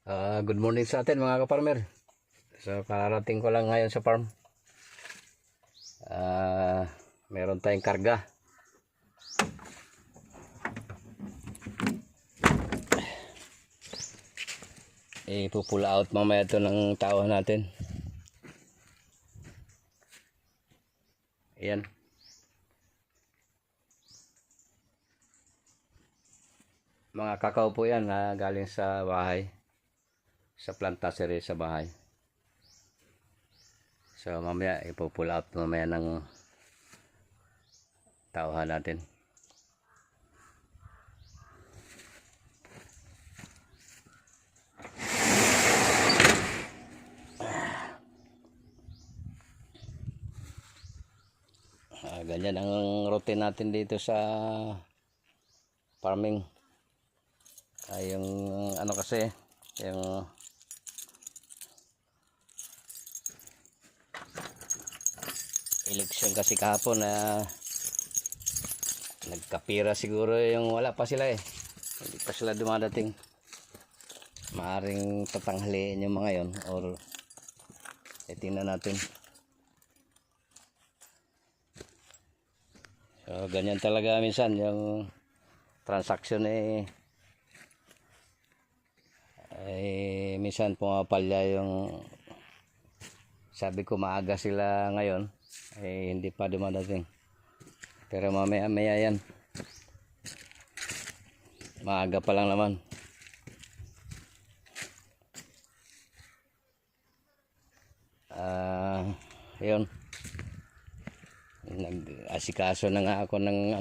Good morning sa atin mga kaparmer. So kararating ko lang ngayon sa farm. Meron tayong karga. Ipupula out mamaya ito ng tao natin. Ayan. Mga kakao po yan na galing sa bahay. Sa plantaseri sa bahay. So mamaya ipo-pull out mamaya ng tauhan natin. Ganyan ang routine natin dito sa farming. Yung ano kasi yung eleksyon kasi kahapon na nagkapira siguro yung wala pa sila hindi pa sila dumadating. Maaring tatanghaliin yung mga yon or tingnan natin. So ganyan talaga minsan yung transaction minsan pumapalya yung sabi ko maaga sila ngayon hindi pa dumadating, pero mamaya yan maaga pa lang naman. Yun, nag-asikaso na nga ako ng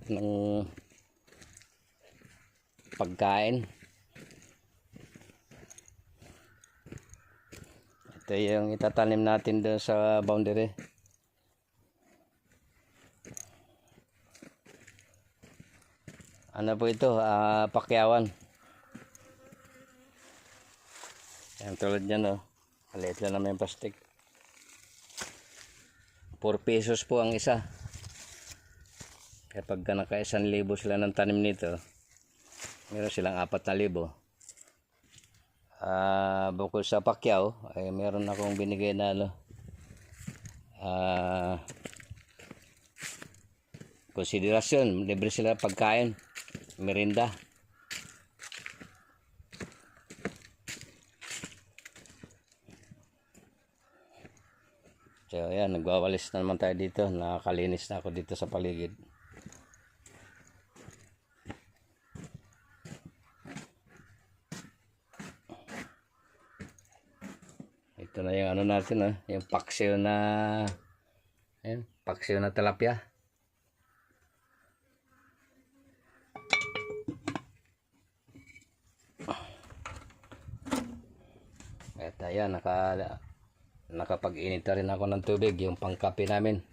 ng pagkain. Ito yung itatanim natin doon sa boundary. Ano po ito? Pakyawan. Yan tulad yan maliit lang naman yung plastic. 4 pesos po ang isa. Kapag naka 1,000 sila ng tanim nito, meron silang 4,000. Bukod sa pakyaw ay meron akong binigay na konsiderasyon, libre sila pagkain, merinda. So ayan, nagwawalis na naman tayo dito. Nakakalinis na ako dito sa paligid. Ito na yung natin yung paksiw na paksiw na tilapia. At ayan, nakapag-init na rin ako ng tubig, yung pangkape namin.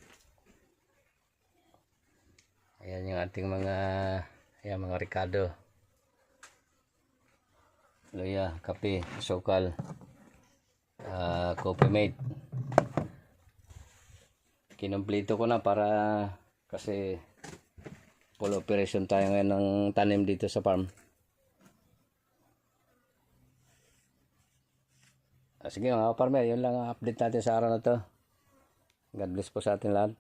Ayan yung ating mga Ricardo, luya, kape, sukal, coffee mate. Kinumpleto ko na para kasi full operation tayo ngayon ng tanim dito sa farm. Sige mga farmer, yun lang ang update natin sa araw na to. God bless po sa atin lahat.